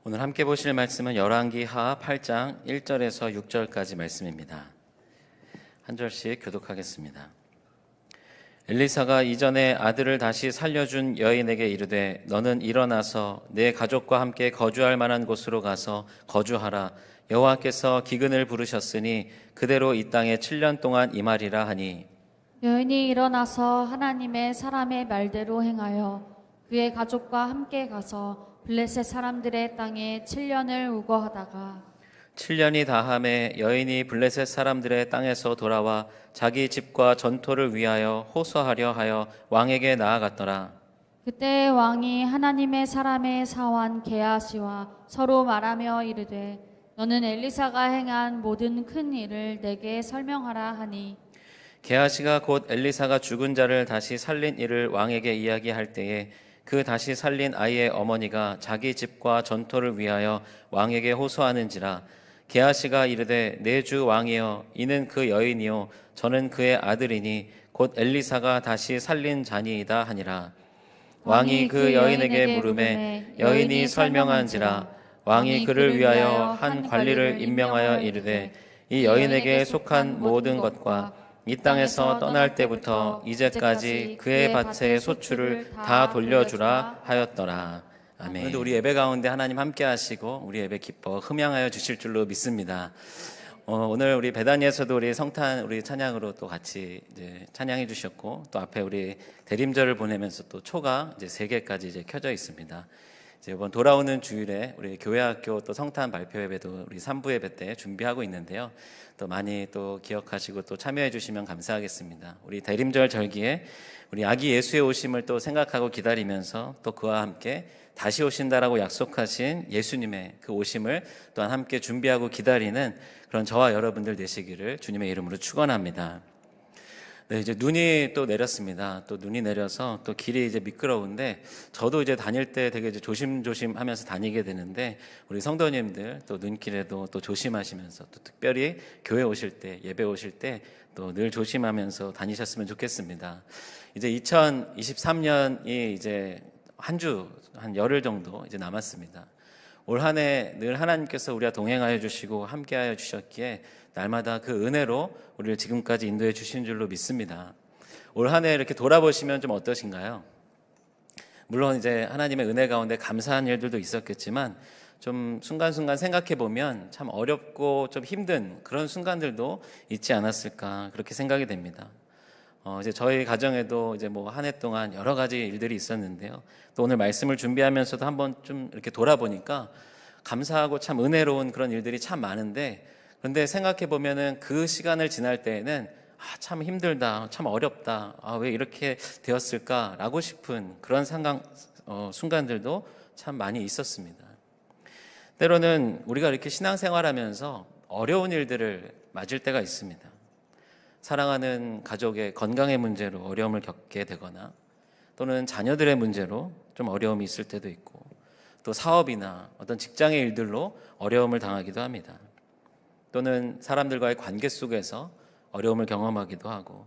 오늘 함께 보실 말씀은 열왕기하 8장 1절에서 6절까지 말씀입니다. 한 절씩 교독하겠습니다. 엘리사가 이전에 아들을 다시 살려준 여인에게 이르되 너는 일어나서 내 가족과 함께 거주할 만한 곳으로 가서 거주하라. 여호와께서 기근을 부르셨으니 그대로 이 땅에 7년 동안 임하리라 하니, 여인이 일어나서 하나님의 사람의 말대로 행하여 그의 가족과 함께 가서 블레셋 사람들의 땅에 7년을 우거하다가 7년이 다함에 여인이 블레셋 사람들의 땅에서 돌아와 자기 집과 전토를 위하여 호소하려 하여 왕에게 나아갔더라. 그때 왕이 하나님의 사람의 사환 게하시와 서로 말하며 이르되 너는 엘리사가 행한 모든 큰 일을 내게 설명하라 하니, 게하시가 곧 엘리사가 죽은 자를 다시 살린 일을 왕에게 이야기할 때에 그 다시 살린 아이의 어머니가 자기 집과 전토를 위하여 왕에게 호소하는지라. 게하시가 이르되 내 주 왕이여, 이는 그 여인이요 저는 그의 아들이니 곧 엘리사가 다시 살린 자니이다 하니라. 왕이 그 여인에게 물으매 여인이 설명한지라. 왕이 그를 위하여 한 관리를 임명하여 이르되 이 여인에게 속한 모든 것과 이 땅에서 떠날 때부터 이제까지 그의 밭의 소출을 다 돌려주라 하였더라. 아멘. 오늘도 우리 예배 가운데 하나님 함께 하시고 우리 예배 기뻐 흠양하여 주실 줄로 믿습니다. 오늘 우리 베다니에서도 우리 성탄 우리 찬양으로 또 같이 이제 찬양해 주셨고, 또 앞에 우리 대림절을 보내면서 또 초가 이제 3개까지 이제 켜져 있습니다. 이제 이번 돌아오는 주일에 우리 교회학교 또 성탄 발표 예배도 우리 3부 예배 때 준비하고 있는데요. 또 많이 또 기억하시고 또 참여해 주시면 감사하겠습니다. 우리 대림절 절기에 우리 아기 예수의 오심을 또 생각하고 기다리면서 또 그와 함께 다시 오신다라고 약속하신 예수님의 그 오심을 또한 함께 준비하고 기다리는 그런 저와 여러분들 되시기를 주님의 이름으로 축원합니다. 네, 이제 눈이 또 내렸습니다. 또 눈이 내려서 또 길이 이제 미끄러운데, 저도 이제 다닐 때 되게 이제 조심조심 하면서 다니게 되는데, 우리 성도님들 또 눈길에도 또 조심하시면서 또 특별히 교회 오실 때, 예배 오실 때 또 늘 조심하면서 다니셨으면 좋겠습니다. 이제 2023년이 이제 한 열흘 정도 이제 남았습니다. 올 한 해 늘 하나님께서 우리와 동행하여 주시고 함께하여 주셨기에 날마다 그 은혜로 우리를 지금까지 인도해 주신 줄로 믿습니다. 올 한 해 이렇게 돌아보시면 좀 어떠신가요? 물론 이제 하나님의 은혜 가운데 감사한 일들도 있었겠지만 좀 순간순간 생각해 보면 참 어렵고 좀 힘든 그런 순간들도 있지 않았을까, 그렇게 생각이 됩니다. 이제 저희 가정에도 이제 뭐 한 해 동안 여러 가지 일들이 있었는데요. 또 오늘 말씀을 준비하면서도 한번 좀 이렇게 돌아보니까 감사하고 참 은혜로운 그런 일들이 참 많은데, 그런데 생각해 보면은 그 시간을 지날 때에는 참 힘들다, 참 어렵다, 왜 이렇게 되었을까라고 싶은 그런 순간들도 참 많이 있었습니다. 때로는 우리가 이렇게 신앙생활하면서 어려운 일들을 맞을 때가 있습니다. 사랑하는 가족의 건강의 문제로 어려움을 겪게 되거나, 또는 자녀들의 문제로 좀 어려움이 있을 때도 있고, 또 사업이나 어떤 직장의 일들로 어려움을 당하기도 합니다. 또는 사람들과의 관계 속에서 어려움을 경험하기도 하고,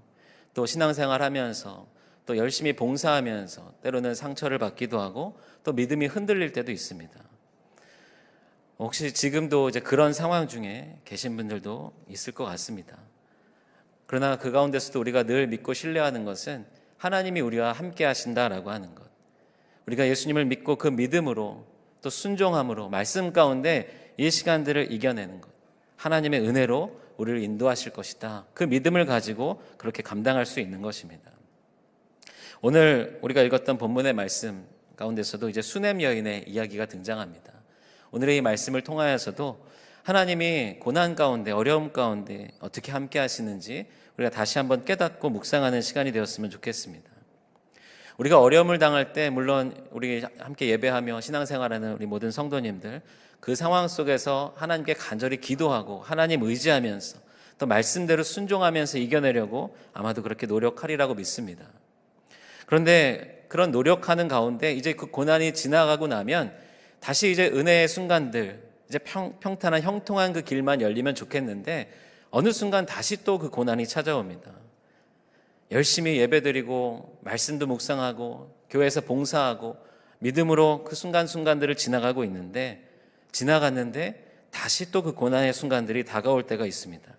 또 신앙생활 하면서 또 열심히 봉사하면서 때로는 상처를 받기도 하고, 또 믿음이 흔들릴 때도 있습니다. 혹시 지금도 이제 그런 상황 중에 계신 분들도 있을 것 같습니다. 그러나 그 가운데서도 우리가 늘 믿고 신뢰하는 것은 하나님이 우리와 함께 하신다라고 하는 것. 우리가 예수님을 믿고 그 믿음으로 또 순종함으로 말씀 가운데 이 시간들을 이겨내는 것. 하나님의 은혜로 우리를 인도하실 것이다. 그 믿음을 가지고 그렇게 감당할 수 있는 것입니다. 오늘 우리가 읽었던 본문의 말씀 가운데서도 이제 수넴 여인의 이야기가 등장합니다. 오늘의 이 말씀을 통하여서도 하나님이 고난 가운데, 어려움 가운데 어떻게 함께 하시는지 우리가 다시 한번 깨닫고 묵상하는 시간이 되었으면 좋겠습니다. 우리가 어려움을 당할 때, 물론 우리 함께 예배하며 신앙생활하는 우리 모든 성도님들, 그 상황 속에서 하나님께 간절히 기도하고 하나님 의지하면서 또 말씀대로 순종하면서 이겨내려고 아마도 그렇게 노력하리라고 믿습니다. 그런데 그런 노력하는 가운데 이제 그 고난이 지나가고 나면 다시 이제 은혜의 순간들, 이제 평탄한 형통한 그 길만 열리면 좋겠는데, 어느 순간 다시 또 그 고난이 찾아옵니다. 열심히 예배드리고 말씀도 묵상하고 교회에서 봉사하고 믿음으로 그 순간순간들을 지나가고 있는데, 지나갔는데 다시 또 그 고난의 순간들이 다가올 때가 있습니다.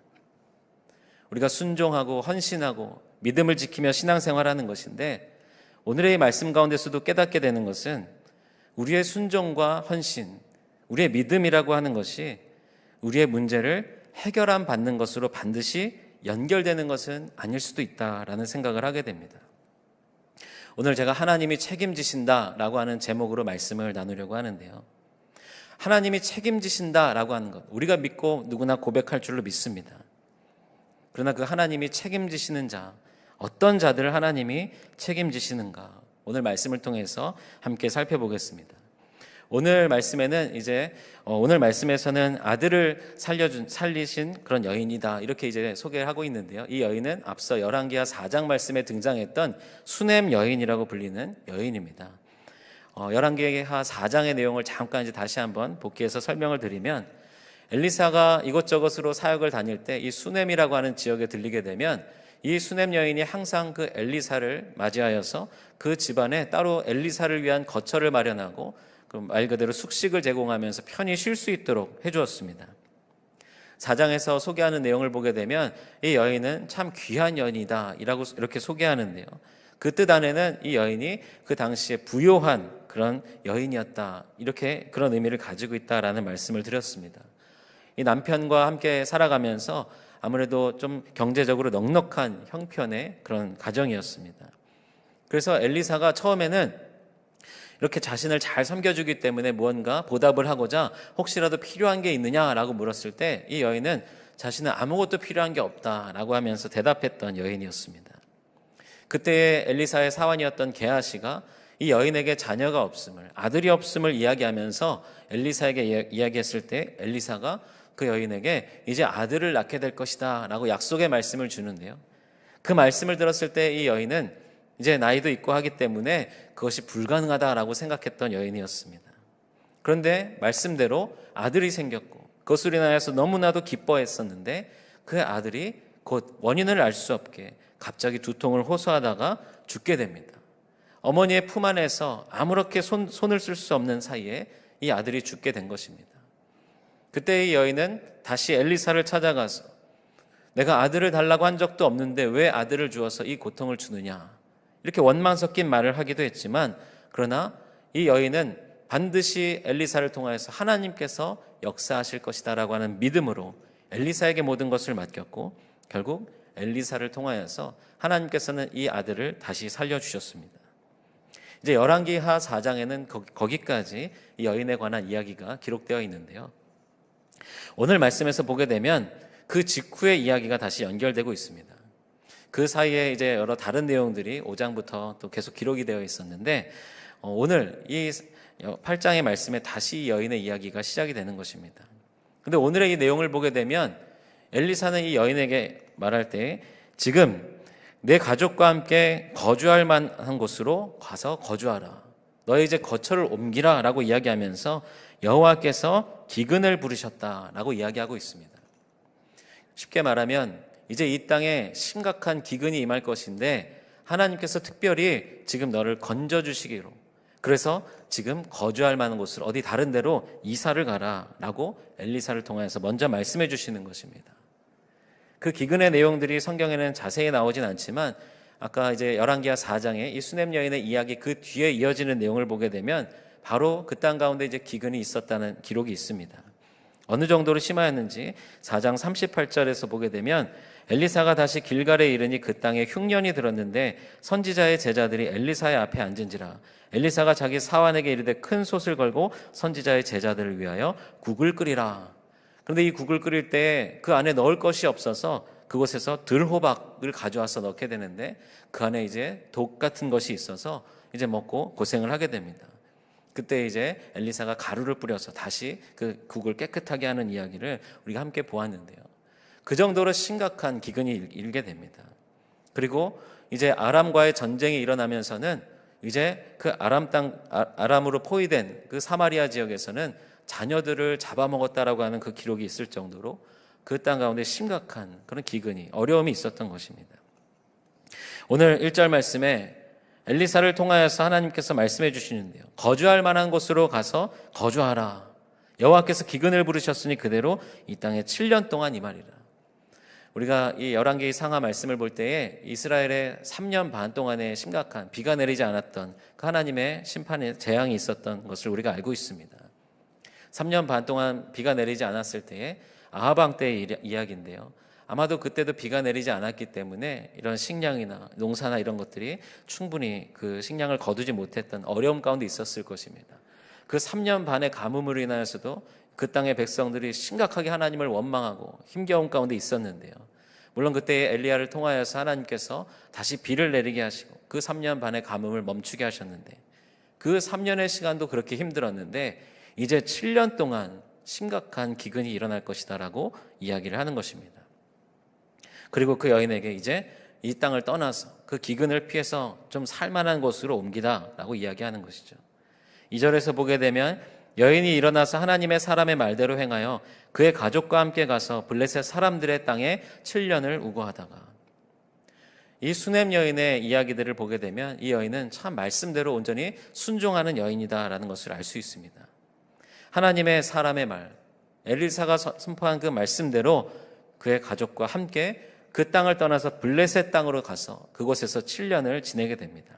우리가 순종하고 헌신하고 믿음을 지키며 신앙생활하는 것인데, 오늘의 이 말씀 가운데서도 깨닫게 되는 것은 우리의 순종과 헌신, 우리의 믿음이라고 하는 것이 우리의 문제를 해결함 받는 것으로 반드시 연결되는 것은 아닐 수도 있다라는 생각을 하게 됩니다. 오늘 제가 하나님이 책임지신다라고 하는 제목으로 말씀을 나누려고 하는데요. 하나님이 책임지신다라고 하는 것, 우리가 믿고 누구나 고백할 줄로 믿습니다. 그러나 그 하나님이 책임지시는 자, 어떤 자들을 하나님이 책임지시는가, 오늘 말씀을 통해서 함께 살펴보겠습니다. 오늘 말씀에서는 아들을 살리신 그런 여인이다, 이렇게 이제 소개를 하고 있는데요. 이 여인은 앞서 열왕기하 4장 말씀에 등장했던 수넴 여인이라고 불리는 여인입니다. 열왕기하 4장의 내용을 잠깐 이제 다시 한번 복기해서 설명을 드리면, 엘리사가 이곳저곳으로 사역을 다닐 때 이 수넴이라고 하는 지역에 들리게 되면 이 수넴 여인이 항상 그 엘리사를 맞이하여서 그 집안에 따로 엘리사를 위한 거처를 마련하고 말 그대로 숙식을 제공하면서 편히 쉴 수 있도록 해주었습니다. 4장에서 소개하는 내용을 보게 되면 이 여인은 참 귀한 여인이다 이렇게 소개하는데요. 그 뜻 안에는 이 여인이 그 당시에 부요한 그런 여인이었다, 이렇게 그런 의미를 가지고 있다라는 말씀을 드렸습니다. 이 남편과 함께 살아가면서 아무래도 좀 경제적으로 넉넉한 형편의 그런 가정이었습니다. 그래서 엘리사가 처음에는 이렇게 자신을 잘 섬겨주기 때문에 무언가 보답을 하고자 혹시라도 필요한 게 있느냐라고 물었을 때 이 여인은 자신은 아무것도 필요한 게 없다라고 하면서 대답했던 여인이었습니다. 그때 엘리사의 사환이었던 게하시가 이 여인에게 자녀가 없음을, 아들이 없음을 이야기하면서 엘리사에게 이야기했을 때 엘리사가 그 여인에게 이제 아들을 낳게 될 것이다 라고 약속의 말씀을 주는데요. 그 말씀을 들었을 때 이 여인은 이제 나이도 있고 하기 때문에 그것이 불가능하다라고 생각했던 여인이었습니다. 그런데 말씀대로 아들이 생겼고 그것으로 인하여서 너무나도 기뻐했었는데 그 아들이 곧 원인을 알 수 없게 갑자기 두통을 호소하다가 죽게 됩니다. 어머니의 품 안에서 아무렇게 손을 쓸 수 없는 사이에 이 아들이 죽게 된 것입니다. 그때 이 여인은 다시 엘리사를 찾아가서 내가 아들을 달라고 한 적도 없는데 왜 아들을 주어서 이 고통을 주느냐, 이렇게 원망 섞인 말을 하기도 했지만, 그러나 이 여인은 반드시 엘리사를 통하여서 하나님께서 역사하실 것이다 라고 하는 믿음으로 엘리사에게 모든 것을 맡겼고, 결국 엘리사를 통하여서 하나님께서는 이 아들을 다시 살려주셨습니다. 이제 열왕기하 4장에는 거기까지 이 여인에 관한 이야기가 기록되어 있는데요. 오늘 말씀에서 보게 되면 그 직후의 이야기가 다시 연결되고 있습니다. 그 사이에 이제 여러 다른 내용들이 5장부터 또 계속 기록이 되어 있었는데, 오늘 이 8장의 말씀에 다시 이 여인의 이야기가 시작이 되는 것입니다. 근데 오늘의 이 내용을 보게 되면 엘리사는 이 여인에게 말할 때 지금 내 가족과 함께 거주할 만한 곳으로 가서 거주하라, 너희 이제 거처를 옮기라 라고 이야기하면서 여호와께서 기근을 부르셨다 라고 이야기하고 있습니다. 쉽게 말하면 이제 이 땅에 심각한 기근이 임할 것인데 하나님께서 특별히 지금 너를 건져주시기로, 그래서 지금 거주할 만한 곳을 어디 다른 데로 이사를 가라 라고 엘리사를 통해서 먼저 말씀해 주시는 것입니다. 그 기근의 내용들이 성경에는 자세히 나오진 않지만 아까 이제 열왕기하 4장에 이 수넴 여인의 이야기 그 뒤에 이어지는 내용을 보게 되면 바로 그 땅 가운데 이제 기근이 있었다는 기록이 있습니다. 어느 정도로 심하였는지 4장 38절에서 보게 되면 엘리사가 다시 길갈에 이르니 그 땅에 흉년이 들었는데 선지자의 제자들이 엘리사의 앞에 앉은지라. 엘리사가 자기 사환에게 이르되 큰 솥을 걸고 선지자의 제자들을 위하여 국을 끓이라. 그런데 이 국을 끓일 때 그 안에 넣을 것이 없어서 그곳에서 들호박을 가져와서 넣게 되는데 그 안에 이제 독 같은 것이 있어서 이제 먹고 고생을 하게 됩니다. 그때 이제 엘리사가 가루를 뿌려서 다시 그 국을 깨끗하게 하는 이야기를 우리가 함께 보았는데요. 그 정도로 심각한 기근이 일게 됩니다. 그리고 이제 아람과의 전쟁이 일어나면서는 이제 그 아람으로 포위된 그 사마리아 지역에서는 자녀들을 잡아먹었다라고 하는 그 기록이 있을 정도로 그 땅 가운데 심각한 그런 기근이, 어려움이 있었던 것입니다. 오늘 1절 말씀에 엘리사를 통하여서 하나님께서 말씀해 주시는데요. 거주할 만한 곳으로 가서 거주하라. 여호와께서 기근을 부르셨으니 그대로 이 땅에 7년 동안 이 말이라. 우리가 이 열왕기 상하 말씀을 볼 때에 이스라엘의 3년 반 동안의 심각한 비가 내리지 않았던 그 하나님의 심판의 재앙이 있었던 것을 우리가 알고 있습니다. 3년 반 동안 비가 내리지 않았을 때에 아합 왕 때의 이야기인데요. 아마도 그때도 비가 내리지 않았기 때문에 이런 식량이나 농사나 이런 것들이 충분히 그 식량을 거두지 못했던 어려움 가운데 있었을 것입니다. 그 3년 반의 가뭄으로 인하여서도 그 땅의 백성들이 심각하게 하나님을 원망하고 힘겨운 가운데 있었는데요. 물론 그때 엘리야를 통하여서 하나님께서 다시 비를 내리게 하시고 그 3년 반의 가뭄을 멈추게 하셨는데, 그 3년의 시간도 그렇게 힘들었는데 이제 7년 동안 심각한 기근이 일어날 것이다라고 이야기를 하는 것입니다. 그리고 그 여인에게 이제 이 땅을 떠나서 그 기근을 피해서 좀 살만한 곳으로 옮기다라고 이야기하는 것이죠. 2절에서 보게 되면 여인이 일어나서 하나님의 사람의 말대로 행하여 그의 가족과 함께 가서 블레셋 사람들의 땅에 7년을 우거하다가, 이 수넴 여인의 이야기들을 보게 되면 이 여인은 참 말씀대로 온전히 순종하는 여인이다라는 것을 알 수 있습니다. 하나님의 사람의 말, 엘리사가 선포한 그 말씀대로 그의 가족과 함께 그 땅을 떠나서 블레셋 땅으로 가서 그곳에서 7년을 지내게 됩니다.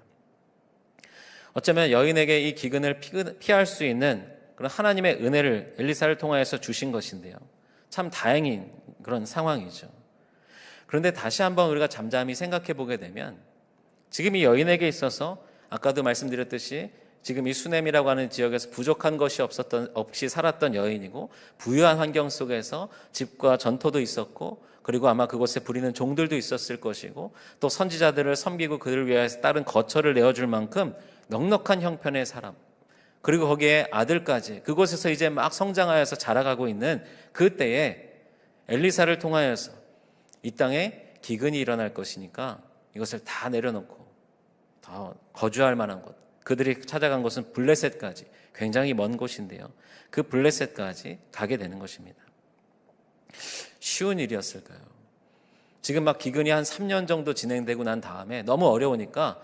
어쩌면 여인에게 이 기근을 피할 수 있는 그런 하나님의 은혜를 엘리사를 통하여서 주신 것인데요. 참 다행인 그런 상황이죠. 그런데 다시 한번 우리가 잠잠히 생각해 보게 되면 지금 이 여인에게 있어서 아까도 말씀드렸듯이 지금 이 수넴이라고 하는 지역에서 부족한 것이 없이 살았던 여인이고, 부유한 환경 속에서 집과 전토도 있었고, 그리고 아마 그곳에 부리는 종들도 있었을 것이고, 또 선지자들을 섬기고 그들을 위해서 다른 거처를 내어줄 만큼 넉넉한 형편의 사람, 그리고 거기에 아들까지 그곳에서 이제 막 성장하여서 자라가고 있는 그때에 엘리사를 통하여서 이 땅에 기근이 일어날 것이니까 이것을 다 내려놓고 더 거주할 만한 곳, 그들이 찾아간 곳은 블레셋까지, 굉장히 먼 곳인데요. 그 블레셋까지 가게 되는 것입니다. 쉬운 일이었을까요? 지금 막 기근이 한 3년 정도 진행되고 난 다음에 너무 어려우니까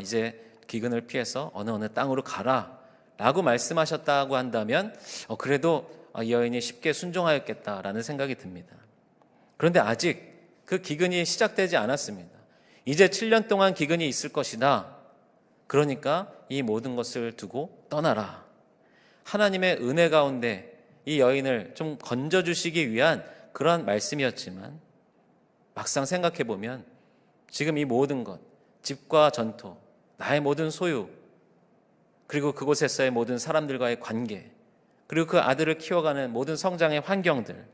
이제 기근을 피해서 어느 땅으로 가라 라고 말씀하셨다고 한다면 그래도 이 여인이 쉽게 순종하였겠다라는 생각이 듭니다. 그런데 아직 그 기근이 시작되지 않았습니다. 이제 7년 동안 기근이 있을 것이다. 그러니까 이 모든 것을 두고 떠나라. 하나님의 은혜 가운데 이 여인을 좀 건져주시기 위한 그러한 말씀이었지만, 막상 생각해 보면 지금 이 모든 것, 집과 전토, 나의 모든 소유, 그리고 그곳에서의 모든 사람들과의 관계, 그리고 그 아들을 키워가는 모든 성장의 환경들,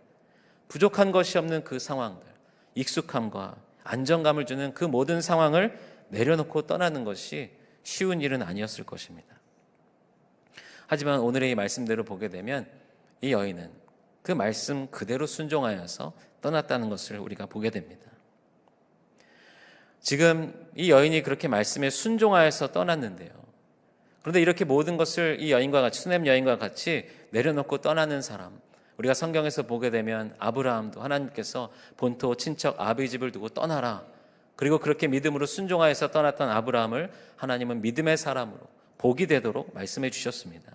부족한 것이 없는 그 상황들, 익숙함과 안정감을 주는 그 모든 상황을 내려놓고 떠나는 것이 쉬운 일은 아니었을 것입니다. 하지만 오늘의 이 말씀대로 보게 되면 이 여인은 그 말씀 그대로 순종하여서 떠났다는 것을 우리가 보게 됩니다. 지금 이 여인이 그렇게 말씀에 순종하여서 떠났는데요. 그런데 이렇게 모든 것을 이 여인과 같이, 수넴 여인과 같이 내려놓고 떠나는 사람, 우리가 성경에서 보게 되면 아브라함도 하나님께서 본토 친척 아비 집을 두고 떠나라, 그리고 그렇게 믿음으로 순종하여서 떠났던 아브라함을 하나님은 믿음의 사람으로 복이 되도록 말씀해 주셨습니다.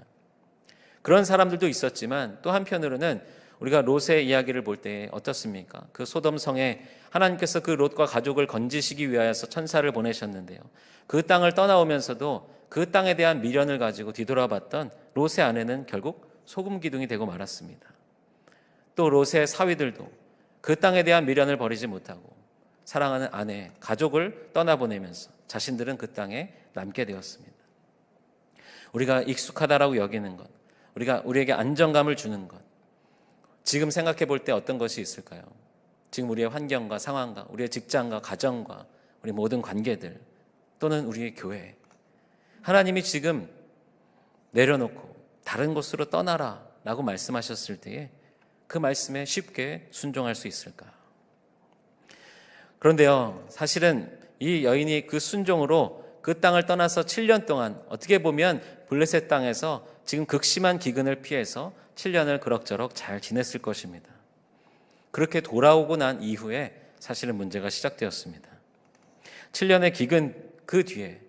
그런 사람들도 있었지만 또 한편으로는 우리가 롯의 이야기를 볼 때 어떻습니까? 그 소돔 성에 하나님께서 그 롯과 가족을 건지시기 위하여서 천사를 보내셨는데요. 그 땅을 떠나오면서도 그 땅에 대한 미련을 가지고 뒤돌아봤던 롯의 아내는 결국 소금 기둥이 되고 말았습니다. 또 롯의 사위들도 그 땅에 대한 미련을 버리지 못하고 사랑하는 아내, 가족을 떠나보내면서 자신들은 그 땅에 남게 되었습니다. 우리가 익숙하다라고 여기는 것, 우리에게 안정감을 주는 것, 지금 생각해 볼 때 어떤 것이 있을까요? 지금 우리의 환경과 상황과 우리의 직장과 가정과 우리 모든 관계들, 또는 우리의 교회, 하나님이 지금 내려놓고 다른 곳으로 떠나라 라고 말씀하셨을 때에 그 말씀에 쉽게 순종할 수 있을까? 그런데요, 사실은 이 여인이 그 순종으로 그 땅을 떠나서 7년 동안 어떻게 보면 블레셋 땅에서 지금 극심한 기근을 피해서 7년을 그럭저럭 잘 지냈을 것입니다. 그렇게 돌아오고 난 이후에 사실은 문제가 시작되었습니다. 7년의 기근 그 뒤에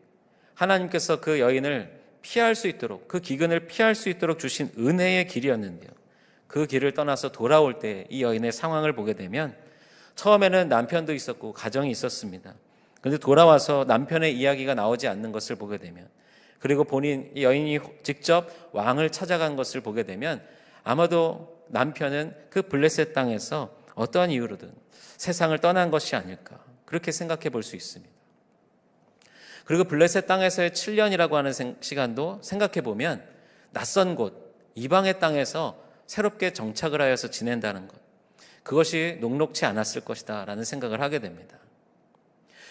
하나님께서 그 여인을 피할 수 있도록, 그 기근을 피할 수 있도록 주신 은혜의 길이었는데요. 그 길을 떠나서 돌아올 때 이 여인의 상황을 보게 되면 처음에는 남편도 있었고 가정이 있었습니다. 그런데 돌아와서 남편의 이야기가 나오지 않는 것을 보게 되면, 그리고 이 여인이 직접 왕을 찾아간 것을 보게 되면 아마도 남편은 그 블레셋 땅에서 어떠한 이유로든 세상을 떠난 것이 아닐까, 그렇게 생각해 볼 수 있습니다. 그리고 블레셋 땅에서의 7년이라고 하는 시간도 생각해 보면 낯선 곳, 이방의 땅에서 새롭게 정착을 하여서 지낸다는 것, 그것이 녹록치 않았을 것이다 라는 생각을 하게 됩니다.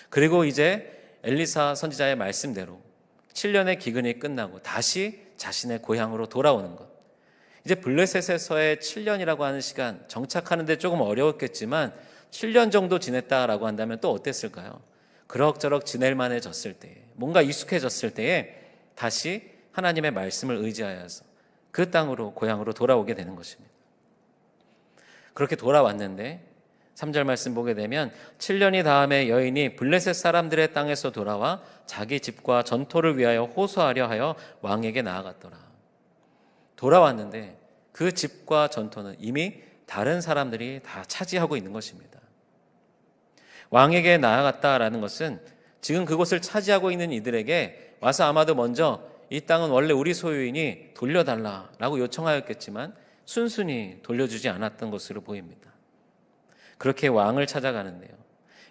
그리고 이제 엘리사 선지자의 말씀대로 7년의 기근이 끝나고 다시 자신의 고향으로 돌아오는 것, 이제 블레셋에서의 7년이라고 하는 시간, 정착하는 데 조금 어려웠겠지만 7년 정도 지냈다라고 한다면 또 어땠을까요? 그럭저럭 지낼 만해졌을 때에, 뭔가 익숙해졌을 때에 다시 하나님의 말씀을 의지하여서 그 땅으로, 고향으로 돌아오게 되는 것입니다. 그렇게 돌아왔는데 3절 말씀 보게 되면 7년이 다음에 여인이 블레셋 사람들의 땅에서 돌아와 자기 집과 전토를 위하여 호소하려 하여 왕에게 나아갔더라. 돌아왔는데 그 집과 전토는 이미 다른 사람들이 다 차지하고 있는 것입니다. 왕에게 나아갔다라는 것은 지금 그곳을 차지하고 있는 이들에게 와서 아마도 먼저 이 땅은 원래 우리 소유이니 돌려달라라고 요청하였겠지만 순순히 돌려주지 않았던 것으로 보입니다. 그렇게 왕을 찾아가는데요.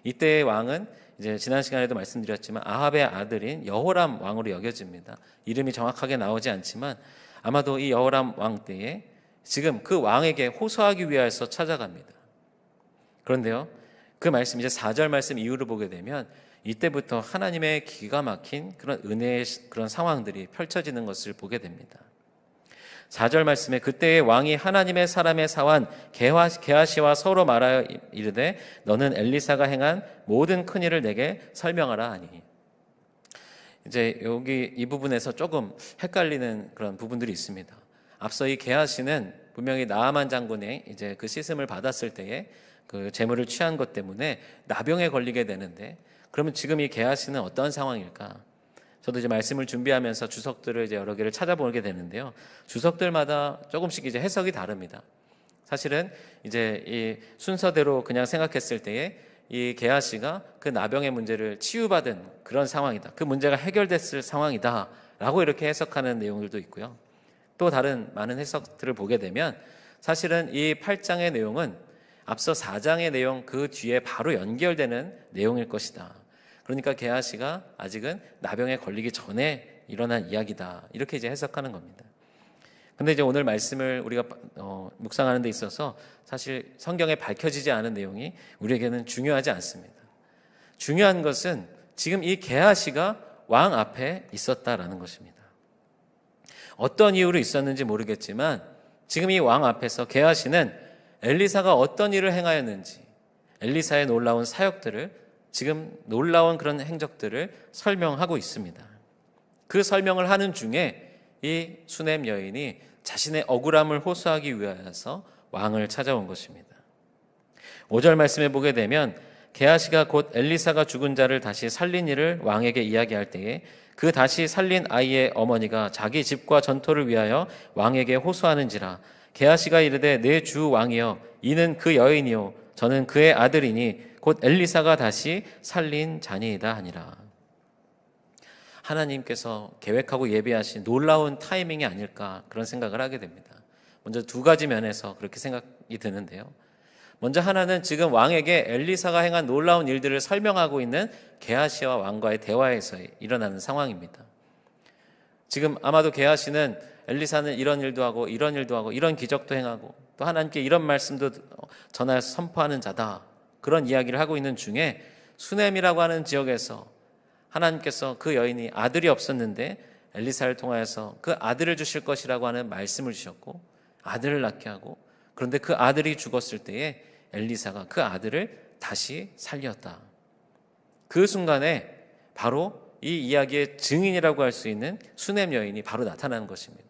이때의 왕은 이제 지난 시간에도 말씀드렸지만 아합의 아들인 여호람 왕으로 여겨집니다. 이름이 정확하게 나오지 않지만 아마도 이 여호람 왕 때에 지금 그 왕에게 호소하기 위하여서 찾아갑니다. 그런데요, 그 말씀, 이제 4절 말씀 이후를 보게 되면 이때부터 하나님의 기가 막힌 그런 은혜의 그런 상황들이 펼쳐지는 것을 보게 됩니다. 4절 말씀에 그때의 왕이 하나님의 사람의 사환 게하시와 서로 말하여 이르되 너는 엘리사가 행한 모든 큰 일을 내게 설명하라 하니, 이제 여기 이 부분에서 조금 헷갈리는 그런 부분들이 있습니다. 앞서 이 게하시는 분명히 나아만 장군의 이제 그 시슴을 받았을 때에 그 재물을 취한 것 때문에 나병에 걸리게 되는데, 그러면 지금 이 게하시는 어떤 상황일까? 저도 이제 말씀을 준비하면서 주석들을 이제 여러 개를 찾아보게 되는데요. 주석들마다 조금씩 이제 해석이 다릅니다. 사실은 이제 이 순서대로 그냥 생각했을 때에 이 게하시가 그 나병의 문제를 치유받은 그런 상황이다, 그 문제가 해결됐을 상황이다라고 이렇게 해석하는 내용들도 있고요. 또 다른 많은 해석들을 보게 되면 사실은 이 8장의 내용은 앞서 4장의 내용 그 뒤에 바로 연결되는 내용일 것이다. 그러니까 게하시가 아직은 나병에 걸리기 전에 일어난 이야기다, 이렇게 이제 해석하는 겁니다. 근데 이제 오늘 말씀을 우리가 묵상하는 데 있어서 사실 성경에 밝혀지지 않은 내용이 우리에게는 중요하지 않습니다. 중요한 것은 지금 이 게하시가 왕 앞에 있었다라는 것입니다. 어떤 이유로 있었는지 모르겠지만 지금 이 왕 앞에서 게하시는 엘리사가 어떤 일을 행하였는지, 엘리사의 놀라운 사역들을, 지금 놀라운 그런 행적들을 설명하고 있습니다. 그 설명을 하는 중에 이 수넴 여인이 자신의 억울함을 호소하기 위하여서 왕을 찾아온 것입니다. 5절 말씀에 보게 되면 게하시가 곧 엘리사가 죽은 자를 다시 살린 일을 왕에게 이야기할 때에 그 다시 살린 아이의 어머니가 자기 집과 전토를 위하여 왕에게 호소하는지라. 게하시가 이르되 내 주 왕이여, 이는 그 여인이요 저는 그의 아들이니 곧 엘리사가 다시 살린 자니이다 하니라. 하나님께서 계획하고 예비하신 놀라운 타이밍이 아닐까, 그런 생각을 하게 됩니다. 먼저 두 가지 면에서 그렇게 생각이 드는데요. 먼저 하나는 지금 왕에게 엘리사가 행한 놀라운 일들을 설명하고 있는 게하시와 왕과의 대화에서 일어나는 상황입니다. 지금 아마도 게하시는 엘리사는 이런 일도 하고 이런 일도 하고 이런 기적도 행하고 또 하나님께 이런 말씀도 전하여서 선포하는 자다, 그런 이야기를 하고 있는 중에 수넴이라고 하는 지역에서 하나님께서 그 여인이 아들이 없었는데 엘리사를 통하여서 그 아들을 주실 것이라고 하는 말씀을 주셨고 아들을 낳게 하고, 그런데 그 아들이 죽었을 때에 엘리사가 그 아들을 다시 살렸다. 그 순간에 바로 이 이야기의 증인이라고 할 수 있는 수넴 여인이 바로 나타나는 것입니다.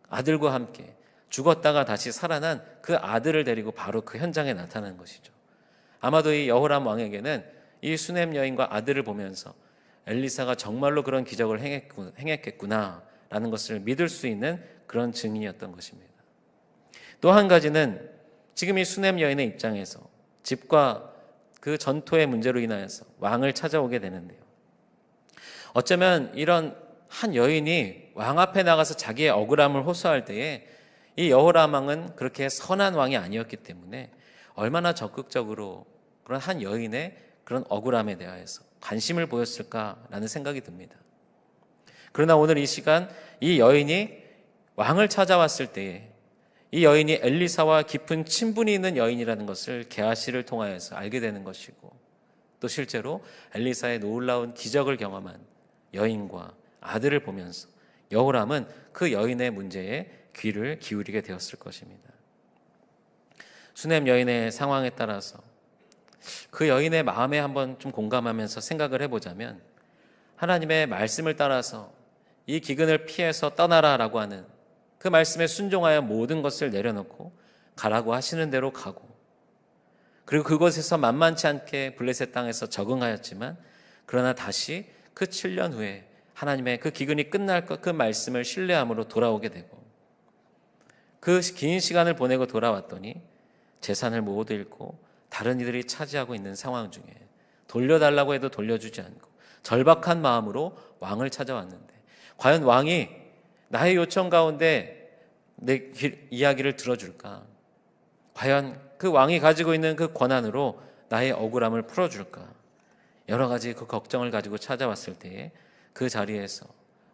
아들과 함께 죽었다가 다시 살아난 그 아들을 데리고 바로 그 현장에 나타나는 것이죠. 아마도 이 여호람 왕에게는 이 수넴 여인과 아들을 보면서 엘리사가 정말로 그런 기적을 행했겠구나, 있다라는 것을 믿을 수 있는 그런 증인이었던 것입니다. 또 한 가지는 지금 이 수넴 여인의 입장에서 집과 그 전토의 문제로 인하여서 왕을 찾아오게 되는데요. 어쩌면 이런 한 여인이 왕 앞에 나가서 자기의 억울함을 호소할 때에 이 여호람 왕은 그렇게 선한 왕이 아니었기 때문에 얼마나 적극적으로 그런 한 여인의 그런 억울함에 대하여서 관심을 보였을까라는 생각이 듭니다. 그러나 오늘 이 시간 이 여인이 왕을 찾아왔을 때에 이 여인이 엘리사와 깊은 친분이 있는 여인이라는 것을 게하시를 통하여서 알게 되는 것이고, 또 실제로 엘리사의 놀라운 기적을 경험한 여인과 아들을 보면서 여호람은 그 여인의 문제에 귀를 기울이게 되었을 것입니다. 수넴 여인의 상황에 따라서 그 여인의 마음에 한번 좀 공감하면서 생각을 해보자면, 하나님의 말씀을 따라서 이 기근을 피해서 떠나라라고 하는 그 말씀에 순종하여 모든 것을 내려놓고 가라고 하시는 대로 가고, 그리고 그곳에서 만만치 않게 블레셋 땅에서 적응하였지만, 그러나 다시 그 7년 후에 하나님의 그 기근이 끝날 것, 그 말씀을 신뢰함으로 돌아오게 되고, 그 긴 시간을 보내고 돌아왔더니 재산을 모두 잃고 다른 이들이 차지하고 있는 상황 중에 돌려달라고 해도 돌려주지 않고 절박한 마음으로 왕을 찾아왔는데, 과연 왕이 나의 요청 가운데 내 이야기를 들어줄까? 과연 그 왕이 가지고 있는 그 권한으로 나의 억울함을 풀어줄까? 여러 가지 그 걱정을 가지고 찾아왔을 때에 그 자리에서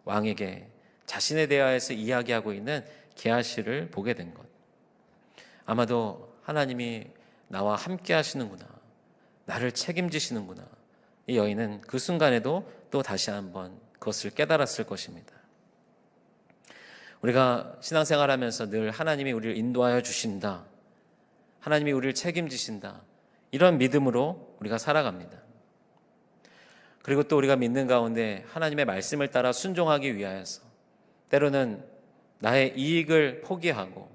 왕에게 자신에 대하여서 이야기하고 있는 게하시를 보게 된 것. 아마도 하나님이 나와 함께 하시는구나, 나를 책임지시는구나, 이 여인은 그 순간에도 또 다시 한번 그것을 깨달았을 것입니다. 우리가 신앙생활하면서 늘 하나님이 우리를 인도하여 주신다, 하나님이 우리를 책임지신다, 이런 믿음으로 우리가 살아갑니다. 그리고 또 우리가 믿는 가운데 하나님의 말씀을 따라 순종하기 위하여서 때로는 나의 이익을 포기하고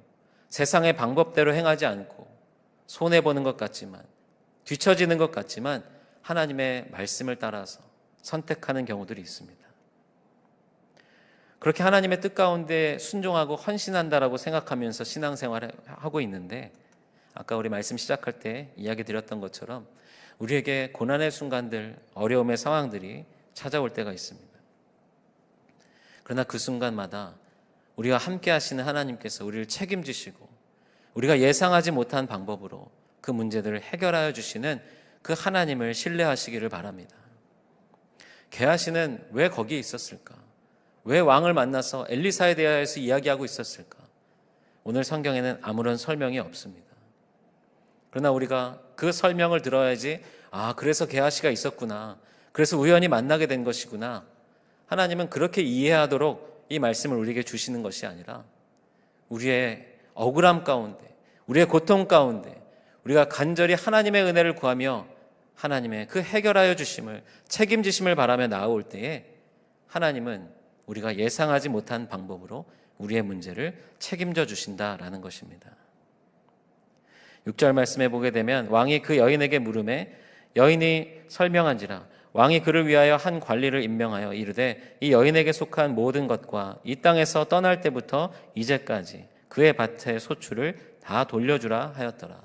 세상의 방법대로 행하지 않고 손해보는 것 같지만, 뒤처지는 것 같지만 하나님의 말씀을 따라서 선택하는 경우들이 있습니다. 그렇게 하나님의 뜻 가운데 순종하고 헌신한다라고 생각하면서 신앙생활을 하고 있는데, 아까 우리 말씀 시작할 때 이야기 드렸던 것처럼 우리에게 고난의 순간들, 어려움의 상황들이 찾아올 때가 있습니다. 그러나 그 순간마다 우리와 함께 하시는 하나님께서 우리를 책임지시고 우리가 예상하지 못한 방법으로 그 문제들을 해결하여 주시는 그 하나님을 신뢰하시기를 바랍니다. 게하시는 왜 거기에 있었을까? 왜 왕을 만나서 엘리사에 대하여서 이야기하고 있었을까? 오늘 성경에는 아무런 설명이 없습니다. 그러나 우리가 그 설명을 들어야지, 그래서 게하시가 있었구나, 그래서 우연히 만나게 된 것이구나, 하나님은 그렇게 이해하도록 이 말씀을 우리에게 주시는 것이 아니라 우리의 억울함 가운데, 우리의 고통 가운데 우리가 간절히 하나님의 은혜를 구하며 하나님의 그 해결하여 주심을, 책임지심을 바라며 나아올 때에 하나님은 우리가 예상하지 못한 방법으로 우리의 문제를 책임져 주신다라는 것입니다. 6절 말씀에 보게 되면 왕이 그 여인에게 물음에 여인이 설명한지라 왕이 그를 위하여 한 관리를 임명하여 이르되 이 여인에게 속한 모든 것과 이 땅에서 떠날 때부터 이제까지 그의 밭의 소출을 다 돌려주라 하였더라.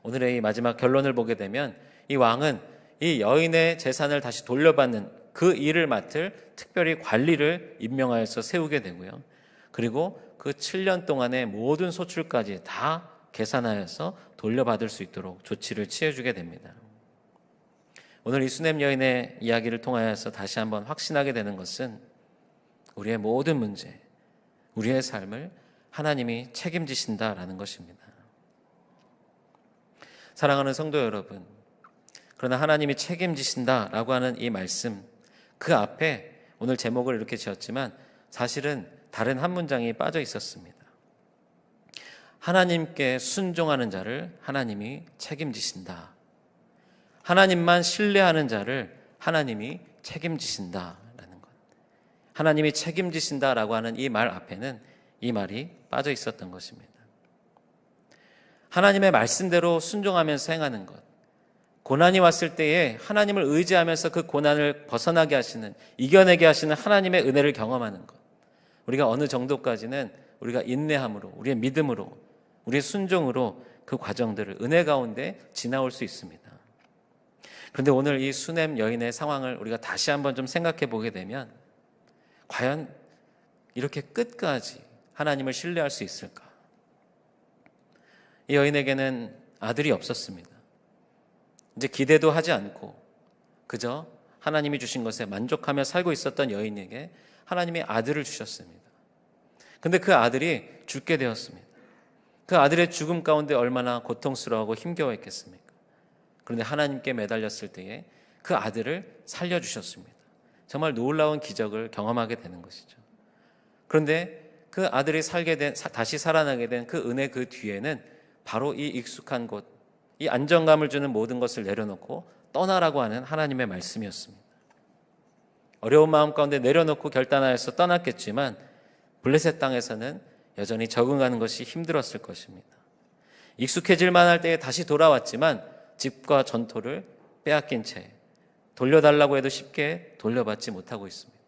오늘의 이 마지막 결론을 보게 되면 이 왕은 이 여인의 재산을 다시 돌려받는 그 일을 맡을 특별히 관리를 임명하여서 세우게 되고요. 그리고 그 7년 동안의 모든 소출까지 다 계산하여서 돌려받을 수 있도록 조치를 취해주게 됩니다. 오늘 이 수넴 여인의 이야기를 통하여서 다시 한번 확신하게 되는 것은 우리의 모든 문제, 우리의 삶을 하나님이 책임지신다라는 것입니다. 사랑하는 성도 여러분, 그러나 하나님이 책임지신다라고 하는 이 말씀, 그 앞에 오늘 제목을 이렇게 지었지만 사실은 다른 한 문장이 빠져 있었습니다. 하나님께 순종하는 자를 하나님이 책임지신다. 하나님만 신뢰하는 자를 하나님이 책임지신다라는 것. 하나님이 책임지신다라고 하는 이 말 앞에는 이 말이 빠져 있었던 것입니다. 하나님의 말씀대로 순종하면서 행하는 것, 고난이 왔을 때에 하나님을 의지하면서 그 고난을 벗어나게 하시는, 이겨내게 하시는 하나님의 은혜를 경험하는 것. 우리가 어느 정도까지는 우리가 인내함으로, 우리의 믿음으로, 우리의 순종으로 그 과정들을 은혜 가운데 지나올 수 있습니다. 그런데 오늘 이 수넴 여인의 상황을 우리가 다시 한번 좀 생각해 보게 되면 과연 이렇게 끝까지 하나님을 신뢰할 수 있을까? 이 여인에게는 아들이 없었습니다. 이제 기대도 하지 않고 그저 하나님이 주신 것에 만족하며 살고 있었던 여인에게 하나님이 아들을 주셨습니다. 근데 그 아들이 죽게 되었습니다. 그 아들의 죽음 가운데 얼마나 고통스러워하고 힘겨워했겠습니까? 그런데 하나님께 매달렸을 때에 그 아들을 살려주셨습니다. 정말 놀라운 기적을 경험하게 되는 것이죠. 그런데 그 아들이 다시 살아나게 된 그 은혜 그 뒤에는 바로 이 익숙한 곳, 이 안정감을 주는 모든 것을 내려놓고 떠나라고 하는 하나님의 말씀이었습니다. 어려운 마음 가운데 내려놓고 결단하여서 떠났겠지만 블레셋 땅에서는 여전히 적응하는 것이 힘들었을 것입니다. 익숙해질 만할 때에 다시 돌아왔지만 집과 전토를 빼앗긴 채 돌려달라고 해도 쉽게 돌려받지 못하고 있습니다.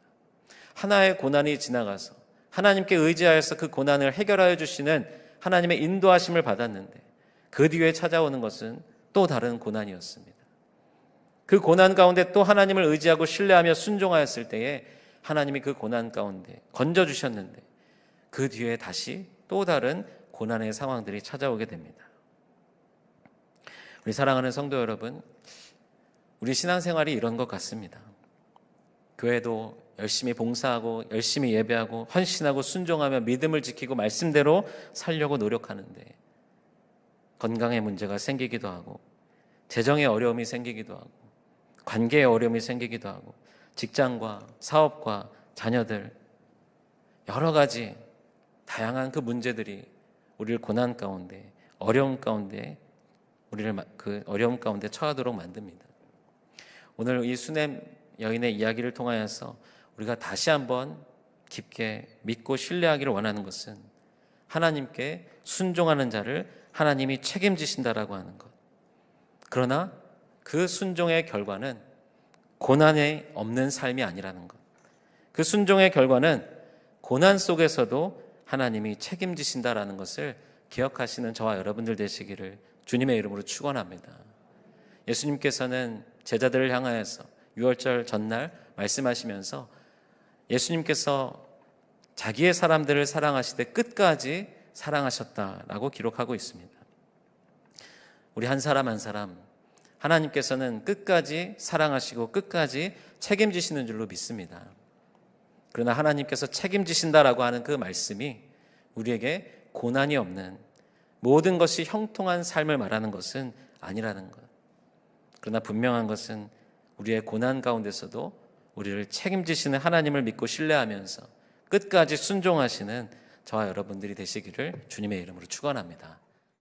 하나의 고난이 지나가서 하나님께 의지하여서 그 고난을 해결하여 주시는 하나님의 인도하심을 받았는데 그 뒤에 찾아오는 것은 또 다른 고난이었습니다. 그 고난 가운데 또 하나님을 의지하고 신뢰하며 순종하였을 때에 하나님이 그 고난 가운데 건져주셨는데 그 뒤에 다시 또 다른 고난의 상황들이 찾아오게 됩니다. 우리 사랑하는 성도 여러분, 우리 신앙생활이 이런 것 같습니다. 교회도 열심히 봉사하고 열심히 예배하고 헌신하고 순종하며 믿음을 지키고 말씀대로 살려고 노력하는데 건강에 문제가 생기기도 하고 재정에 어려움이 생기기도 하고 관계에 어려움이 생기기도 하고 직장과 사업과 자녀들 여러 가지 다양한 그 문제들이 우리를 고난 가운데 어려움 가운데 우리를 그 어려움 가운데 처하도록 만듭니다. 오늘 이 수넴 여인의 이야기를 통하여서 우리가 다시 한번 깊게 믿고 신뢰하기를 원하는 것은 하나님께 순종하는 자를 하나님이 책임지신다라고 하는 것. 그러나 그 순종의 결과는 고난에 없는 삶이 아니라는 것. 그 순종의 결과는 고난 속에서도 하나님이 책임지신다라는 것을 기억하시는 저와 여러분들 되시기를 주님의 이름으로 축원합니다. 예수님께서는 제자들을 향하여서 유월절 전날 말씀하시면서 예수님께서 자기의 사람들을 사랑하시되 끝까지 사랑하셨다라고 기록하고 있습니다. 우리 한 사람 한 사람 하나님께서는 끝까지 사랑하시고 끝까지 책임지시는 줄로 믿습니다. 그러나 하나님께서 책임지신다라고 하는 그 말씀이 우리에게 고난이 없는 모든 것이 형통한 삶을 말하는 것은 아니라는 것. 그러나 분명한 것은 우리의 고난 가운데서도 우리를 책임지시는 하나님을 믿고 신뢰하면서 끝까지 순종하시는 저와 여러분들이 되시기를 주님의 이름으로 축원합니다.